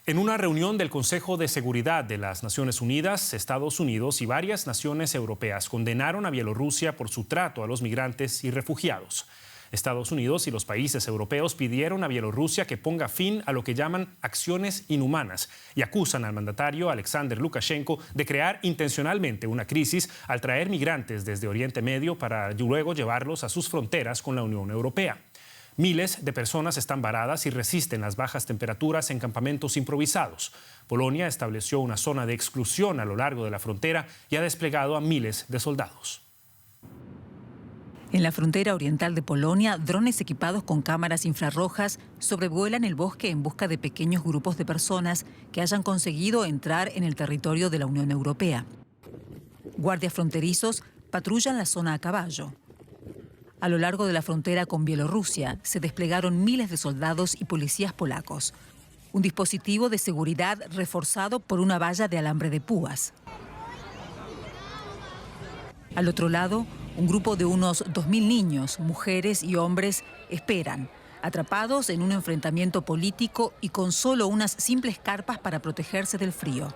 En una reunión del Consejo de Seguridad de las Naciones Unidas, Estados Unidos y varias naciones europeas condenaron a Bielorrusia por su trato a los migrantes y refugiados. Estados Unidos y los países europeos pidieron a Bielorrusia que ponga fin a lo que llaman acciones inhumanas y acusan al mandatario Alexander Lukashenko de crear intencionalmente una crisis al traer migrantes desde Oriente Medio para luego llevarlos a sus fronteras con la Unión Europea. Miles de personas están varadas y resisten las bajas temperaturas en campamentos improvisados. Polonia estableció una zona de exclusión a lo largo de la frontera y ha desplegado a miles de soldados. En la frontera oriental de Polonia, drones equipados con cámaras infrarrojas sobrevuelan el bosque en busca de pequeños grupos de personas que hayan conseguido entrar en el territorio de la Unión Europea. Guardias fronterizos patrullan la zona a caballo. A lo largo de la frontera con Bielorrusia se desplegaron miles de soldados y policías polacos. Un dispositivo de seguridad reforzado por una valla de alambre de púas. Al otro lado, un grupo de unos 2.000 niños, mujeres y hombres esperan, atrapados en un enfrentamiento político y con solo unas simples carpas para protegerse del frío.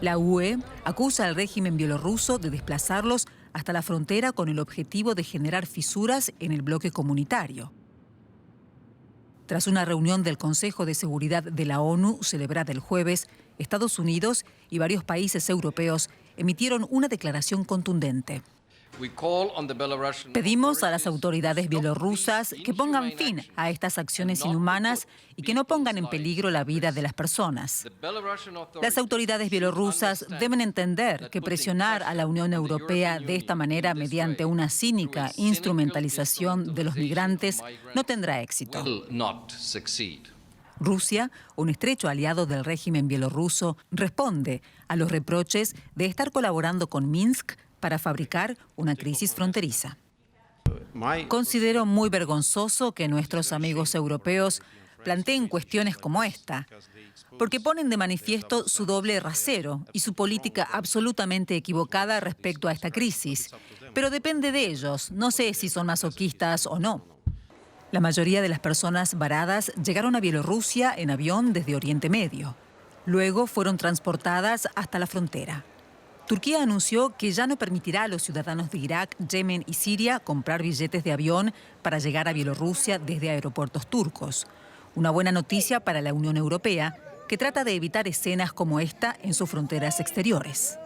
La UE acusa al régimen bielorruso de desplazarlos hasta la frontera con el objetivo de generar fisuras en el bloque comunitario. Tras una reunión del Consejo de Seguridad de la ONU celebrada el jueves, Estados Unidos y varios países europeos emitieron una declaración contundente. Pedimos a las autoridades bielorrusas que pongan fin a estas acciones inhumanas y que no pongan en peligro la vida de las personas. Las autoridades bielorrusas deben entender que presionar a la Unión Europea de esta manera mediante una cínica instrumentalización de los migrantes no tendrá éxito. Rusia, un estrecho aliado del régimen bielorruso, responde a los reproches de estar colaborando con Minsk para fabricar una crisis fronteriza. Considero muy vergonzoso que nuestros amigos europeos planteen cuestiones como esta, porque ponen de manifiesto su doble rasero y su política absolutamente equivocada respecto a esta crisis. Pero depende de ellos, no sé si son masoquistas o no. La mayoría de las personas varadas llegaron a Bielorrusia en avión desde Oriente Medio. Luego fueron transportadas hasta la frontera. Turquía anunció que ya no permitirá a los ciudadanos de Irak, Yemen y Siria comprar billetes de avión para llegar a Bielorrusia desde aeropuertos turcos. Una buena noticia para la Unión Europea, que trata de evitar escenas como esta en sus fronteras exteriores.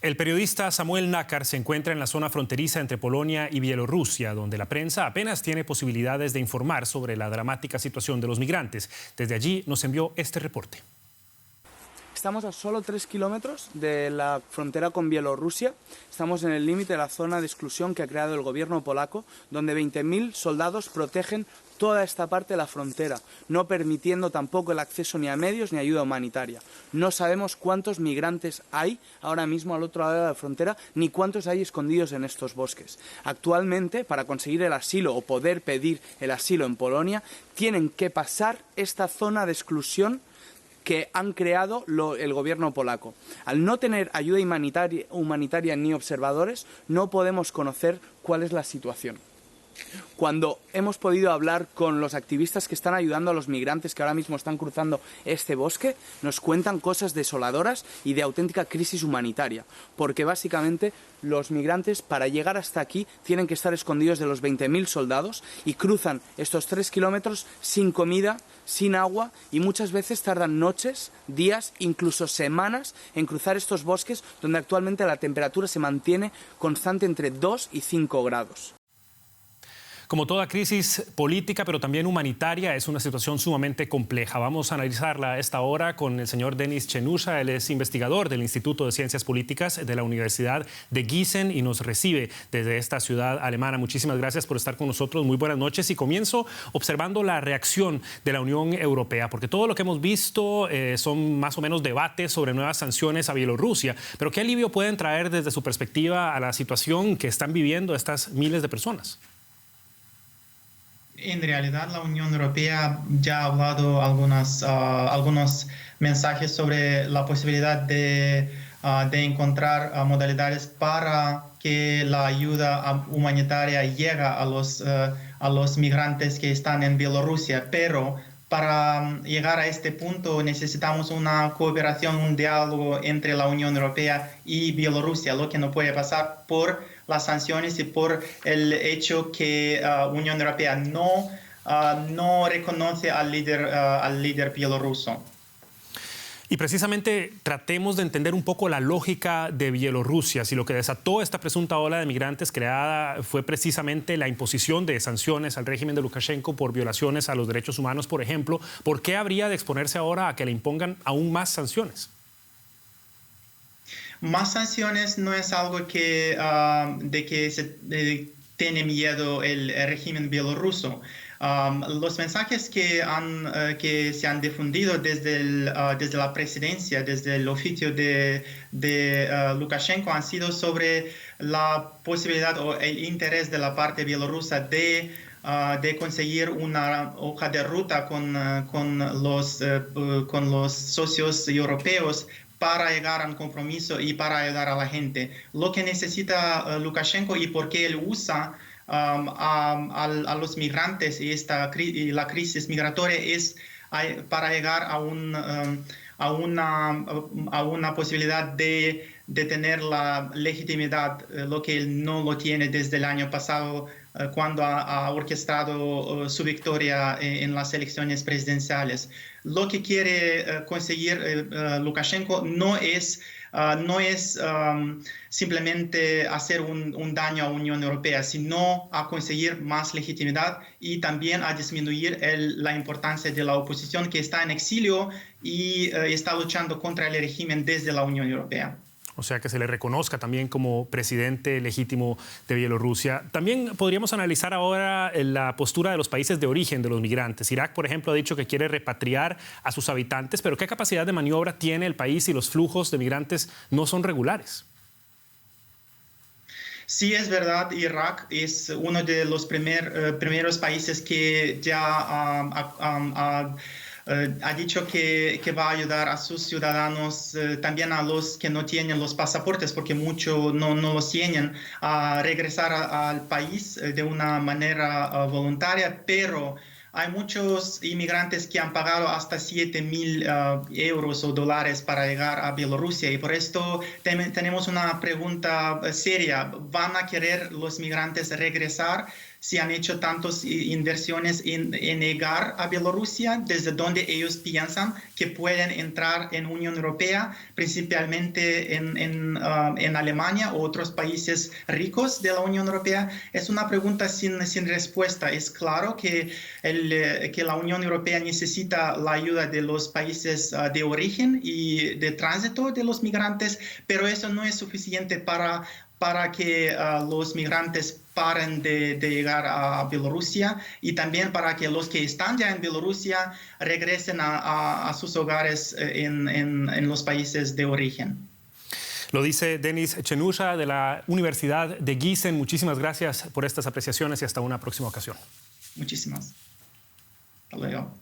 El periodista Samuel Nakar se encuentra en la zona fronteriza entre Polonia y Bielorrusia, donde la prensa apenas tiene posibilidades de informar sobre la dramática situación de los migrantes. Desde allí nos envió este reporte. Estamos a solo 3 kilómetros de la frontera con Bielorrusia. Estamos en el límite de la zona de exclusión que ha creado el gobierno polaco, donde 20.000 soldados protegen toda esta parte de la frontera, no permitiendo tampoco el acceso ni a medios ni ayuda humanitaria. No sabemos cuántos migrantes hay ahora mismo al otro lado de la frontera, ni cuántos hay escondidos en estos bosques. Actualmente, para conseguir el asilo o poder pedir el asilo en Polonia, tienen que pasar esta zona de exclusión que han creado el gobierno polaco. Al no tener ayuda humanitaria ni observadores, no podemos conocer cuál es la situación. Cuando hemos podido hablar con los activistas que están ayudando a los migrantes que ahora mismo están cruzando este bosque, nos cuentan cosas desoladoras y de auténtica crisis humanitaria, porque básicamente los migrantes para llegar hasta aquí tienen que estar escondidos de los 20.000 soldados y cruzan estos 3 kilómetros sin comida, sin agua y muchas veces tardan noches, días, incluso semanas en cruzar estos bosques donde actualmente la temperatura se mantiene constante entre 2 y 5 grados. Como toda crisis política, pero también humanitaria, es una situación sumamente compleja. Vamos a analizarla a esta hora con el señor Denis Chenusha. Él es investigador del Instituto de Ciencias Políticas de la Universidad de Gießen y nos recibe desde esta ciudad alemana. Muchísimas gracias por estar con nosotros. Muy buenas noches. Y comienzo observando la reacción de la Unión Europea, porque todo lo que hemos visto son más o menos debates sobre nuevas sanciones a Bielorrusia. Pero ¿qué alivio pueden traer desde su perspectiva a la situación que están viviendo estas miles de personas? En realidad, la Unión Europea ya ha hablado algunos mensajes sobre la posibilidad de de encontrar modalidades para que la ayuda humanitaria llegue a los migrantes que están en Bielorrusia. Pero para llegar a este punto necesitamos una cooperación, un diálogo entre la Unión Europea y Bielorrusia, lo que no puede pasar por las sanciones y por el hecho que la Unión Europea no reconoce al líder bielorruso. Y precisamente tratemos de entender un poco la lógica de Bielorrusia. Si lo que desató esta presunta ola de migrantes creada fue precisamente la imposición de sanciones al régimen de Lukashenko por violaciones a los derechos humanos, por ejemplo, ¿por qué habría de exponerse ahora a que le impongan aún más sanciones? Más sanciones no es algo de que se tiene miedo el régimen bielorruso. Los mensajes que se han difundido desde la presidencia, desde el oficio de Lukashenko, han sido sobre la posibilidad o el interés de la parte bielorrusa de conseguir una hoja de ruta con los socios europeos para llegar a un compromiso y para ayudar a la gente. Lo que necesita Lukashenko y por qué él usa a los migrantes y la crisis migratoria es para llegar a una posibilidad de tener la legitimidad, lo que él no lo tiene desde el año pasado, cuando ha orquestado su victoria en las elecciones presidenciales. Lo que quiere conseguir Lukashenko no es simplemente hacer un daño a la Unión Europea, sino a conseguir más legitimidad y también a disminuir la importancia de la oposición que está en exilio y está luchando contra el régimen desde la Unión Europea. O sea, que se le reconozca también como presidente legítimo de Bielorrusia. También podríamos analizar ahora la postura de los países de origen de los migrantes. Irak, por ejemplo, ha dicho que quiere repatriar a sus habitantes, pero ¿qué capacidad de maniobra tiene el país si los flujos de migrantes no son regulares? Sí, es verdad, Irak es uno de los primeros países que ya ha dicho que va a ayudar a sus ciudadanos, también a los que no tienen los pasaportes, porque muchos no los tienen, a regresar al país de una manera voluntaria, pero hay muchos inmigrantes que han pagado hasta 7,000 euros o dólares para llegar a Bielorrusia y por esto tenemos una pregunta seria. ¿Van a querer los migrantes regresar si han hecho tantas inversiones en llegar a Bielorrusia, desde donde ellos piensan que pueden entrar en Unión Europea, principalmente en Alemania o otros países ricos de la Unión Europea? Es una pregunta sin respuesta. Es claro que la Unión Europea necesita la ayuda de los países de origen y de tránsito de los migrantes, pero eso no es suficiente para que los migrantes paren de llegar a Bielorrusia y también para que los que están ya en Bielorrusia regresen a sus hogares en los países de origen. Lo dice Denis Chenusha de la Universidad de Gießen. Muchísimas gracias por estas apreciaciones y hasta una próxima ocasión. Muchísimas. Hasta luego.